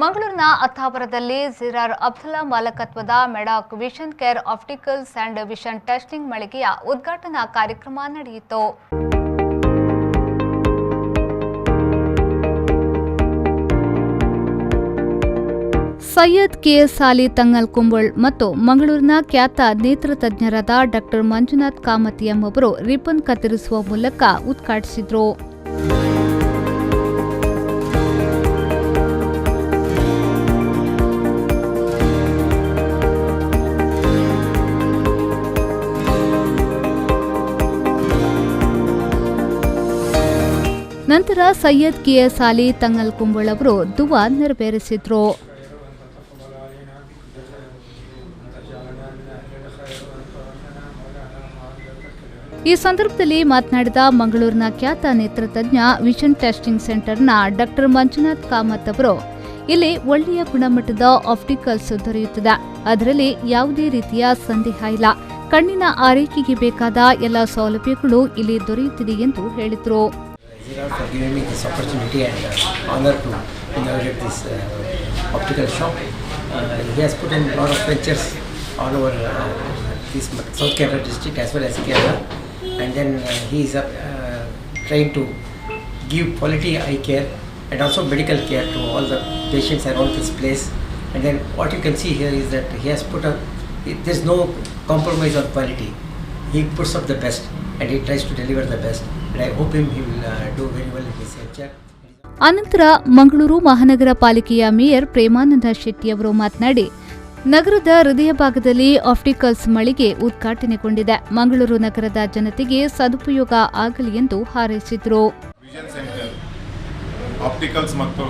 ಮಂಗಳೂರಿನ ಅಥಾವರದಲ್ಲಿ ಜಿರಾರ್ ಅಬ್ದುಲ್ಲಾ ಮಾಲಕತ್ವದ ಮೆಡಾಕ್ vision care opticals and vision testing ಮಳಿಗೆಯ ಉದ್ಘಾಟನಾ ಕಾರ್ಯಕ್ರಮ ನಡೆಯಿತು. ಸೈಯದ್ ಕೆಎಸ್ ಅಲಿ ತಂಗಲ್ ಕುಂಬಳ್ ಮತ್ತು ಮಂಗಳೂರಿನ ಖ್ಯಾತ ನೇತ್ರ ತಜ್ಞರಾದ ಡಾಕ್ಟರ್ ಮಂಜುನಾಥ್ ಕಾಮತ್ ಎಂಬುವರು ರಿಬ್ಬನ್ ಕತ್ತರಿಸುವ ಮೂಲಕ ಉದ್ಘಾಟಿಸಿದರು. ನಂತರ ಸೈಯದ್ ಕೆಎಸ್ ಅಲಿ ತಂಗಲ್ ಕುಂಬಳ್ ಅವರು ದುವಾ ನೆರವೇರಿಸಿದರು. ಈ ಸಂದರ್ಭದಲ್ಲಿ ಮಾತನಾಡಿದ ಮಂಗಳೂರಿನ ಖ್ಯಾತ ನೇತ್ರತಜ್ಞ ವಿಷನ್ ಟೆಸ್ಟಿಂಗ್ ಸೆಂಟರ್ನ ಡಾಕ್ಟರ್ ಮಂಜುನಾಥ್ ಕಾಮತ್ ಅವರು, ಇಲ್ಲಿ ಒಳ್ಳೆಯ ಗುಣಮಟ್ಟದ ಆಪ್ಟಿಕಲ್ಸ್ ದೊರೆಯುತ್ತದೆ. ಅದರಲ್ಲಿ ಯಾವುದೇ ರೀತಿಯ ಸಂದೇಹ ಇಲ್ಲ. ಕಣ್ಣಿನ ಆರೈಕೆಗೆ ಬೇಕಾದ ಎಲ್ಲ ಸೌಲಭ್ಯಗಳು ಇಲ್ಲಿ ದೊರೆಯುತ್ತಿದೆ ಎಂದು ಹೇಳಿದರು. For giving me this opportunity and honor to inaugurate this optical shop. He has put in a lot of ventures all over this South Kerala district as well as Kerala, and then he is trying to give quality eye care and also medical care to all the patients around this place. And then what you can see here is that he has put up, there's no compromise on quality. He puts up the best and he tries to deliver the best. And I hope he will do very well in his future. ಅನಂತರ ಮಂಗಳೂರು ಮಹಾನಗರ ಪಾಲಿಕೆಯ mayor Premananda Shetty ಅವರು ಮಾತನಾಡಿ, ನಗರದ ಹೃದಯ ಭಾಗದಲ್ಲಿ opticals ಮಳಿಗೆ ಉದ್ಘಾಟನೆಗೊಂಡಿದೆ. ಮಂಗಳೂರು ನಗರದ ಜನತೆಗೆ ಸದುಪಯೋಗ ಆಗಲಿ ಎಂದು ಹಾರೈಸಿದರು. ವಿಷನ್ ಸೆಂಟರ್ ಆಪ್ಟಿಕಲ್ಸ್ ಮತ್ತು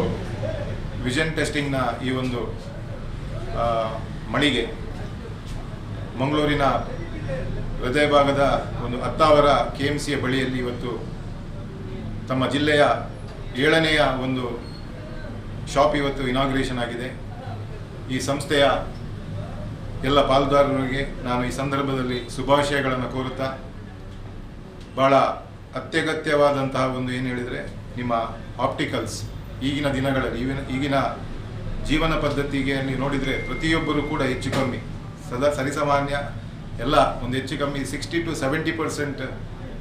ವಿಷನ್ ಟೆಸ್ಟಿಂಗ್ನ ಈ ಒಂದು ಮಳಿಗೆ ಮಂಗಳೂರಿನ ಹೃದಯ ಭಾಗದ ಒಂದು ಅಥಾವರ KMCಯ ಬಳಿಯಲ್ಲಿ ಇವತ್ತು ತಮ್ಮ ಜಿಲ್ಲೆಯ 7ನೆಯ ಒಂದು ಶಾಪ್ ಇವತ್ತು ಇನಾಗ್ರೇಷನ್ ಆಗಿದೆ. ಈ ಸಂಸ್ಥೆಯ ಎಲ್ಲ ಪಾಲುದಾರರಿಗೆ ನಾನು ಈ ಸಂದರ್ಭದಲ್ಲಿ ಶುಭಾಶಯಗಳನ್ನು ಕೋರುತ್ತಾ, ಬಹಳ ಅತ್ಯಗತ್ಯವಾದಂತಹ ಒಂದು ಏನು ಹೇಳಿದರೆ, ನಿಮ್ಮ ಆಪ್ಟಿಕಲ್ಸ್ ಈಗಿನ ದಿನಗಳಲ್ಲಿ ಈಗಿನ ಜೀವನ ಪದ್ಧತಿಗೆ ನೀವು ನೋಡಿದರೆ ಪ್ರತಿಯೊಬ್ಬರೂ ಕೂಡ ಹೆಚ್ಚು ಕಮ್ಮಿ ಸರಿಸಾಮಾನ್ಯ ಎಲ್ಲ ಒಂದು ಹೆಚ್ಚು ಕಮ್ಮಿ 60 to 70%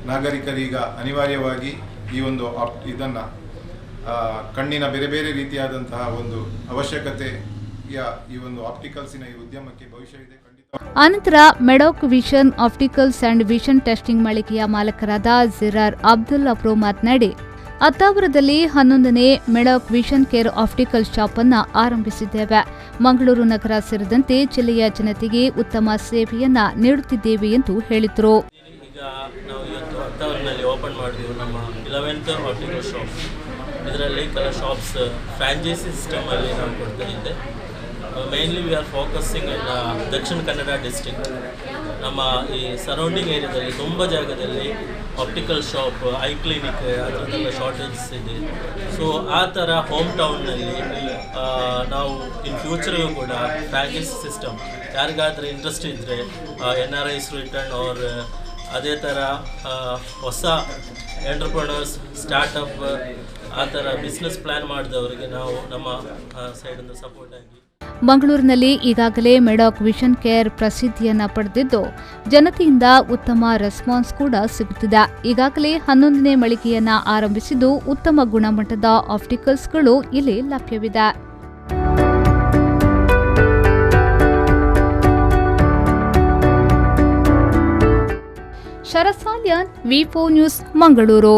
ನಾಗರಿಕರೀಗ ಅನಿವಾರ್ಯವಾಗಿ ಈ ಒಂದು ಇದನ್ನು ಕಣ್ಣಿನ ಬೇರೆ ಬೇರೆ ರೀತಿಯಾದಂತಹ ಒಂದು ಅವಶ್ಯಕತೆಯ ಈ ಒಂದು ಆಪ್ಟಿಕಲ್ಸಿನ ಈ ಉದ್ಯಮಕ್ಕೆ ಭವಿಷ್ಯ ಇದೆ. ಅನಂತರ Medoc vision opticals and vision testing ಮಳಿಗೆಯ ಮಾಲಕರಾದ ಜಿರಾರ್ ಅಬ್ದುಲ್ಲಾ ಅವರು ಮಾತನಾಡಿ, ಅಥಾವರದಲ್ಲಿ 11ನೇ Medoc vision care optical shop ಅನ್ನು ಆರಂಭಿಸಿದ್ದೇವೆ. ಮಂಗಳೂರು ನಗರ ಸೇರಿದಂತೆ ಜಿಲ್ಲೆಯ ಜನತೆಗೆ ಉತ್ತಮ ಸೇವೆಯನ್ನ ನೀಡುತ್ತಿದ್ದೇವೆ ಎಂದು ಹೇಳಿದರು. ಈಗ ನಾವು ಇವತ್ತು ಅಥಾವರದಲ್ಲಿ ಓಪನ್ ಮಾಡಿದೆವು ನಮ್ಮ 11th ಆಪ್ಟಿಕಲ್ ಶಾಪ್. ಇದರಲ್ಲಿ ಕೆಲ ಶಾಪ್ಸ್ ಫ್ರಾಂಚೈಸಿ ಸಿಸ್ಟಮ್ ಅಲ್ಲಿ ನಾವು ಕೊಡ್ತಾ ಇದ್ದೆ. Mainly we are focusing in Dakshina Kannada district. ನಮ್ಮ ಈ ಸರೌಂಡಿಂಗ್ ಏರಿಯಾದಲ್ಲಿ ತುಂಬ ಜಾಗದಲ್ಲಿ ಆಪ್ಟಿಕಲ್ ಶಾಪ್, ಐ ಕ್ಲಿನಿಕ್ ಅದರದ್ದೆಲ್ಲ ಶಾರ್ಟೇಜಸ್ ಇದೆ. ಸೊ ಆ ಥರ ಹೋಮ್ ಟೌನ್ನಲ್ಲಿ ನಾವು ಇನ್ ಫ್ಯೂಚರ್ಗೂ ಕೂಡ ಫ್ರಾಂಚೈಸಿ ಸಿಸ್ಟಮ್ ಯಾರಿಗಾದ್ರೆ ಇಂಟ್ರೆಸ್ಟ್ ಇದ್ದರೆ NRIs ರಿಟರ್ನ್ ಅವ್ರ ಅದೇ ಥರ ಹೊಸ ಎಂಟರ್ಪ್ರನರ್ಸ್ ಸ್ಟಾರ್ಟಪ್ ಆ ಥರ ಬಿಸ್ನೆಸ್ ಪ್ಲ್ಯಾನ್ ಮಾಡಿದವರಿಗೆ ನಾವು ನಮ್ಮ ಸೈಡಿಂದ ಸಪೋರ್ಟ್ ಆಗಿ. ಮಂಗಳೂರಿನಲ್ಲಿ ಈಗಾಗಲೇ ಮೆಡಾಕ್ ವಿಷನ್ ಕೇರ್ ಪ್ರಸಿದ್ಧಿಯನ್ನ ಪಡೆದಿದ್ದು ಜನತೆಯಿಂದ ಉತ್ತಮ ರೆಸ್ಪಾನ್ಸ್ ಕೂಡ ಸಿಗುತ್ತಿದೆ. ಈಗಾಗಲೇ 11ನೇ ಮಳಿಗೆಯನ್ನ ಆರಂಭಿಸಿದ್ದು ಉತ್ತಮ ಗುಣಮಟ್ಟದ ಆಪ್ಟಿಕಲ್ಸ್ಗಳು ಇಲ್ಲಿ ಲಭ್ಯವಿದೆ. ಶರತ್ ಸಾಲ್ಯಾನ್, V4 ನ್ಯೂಸ್, ಮಂಗಳೂರು.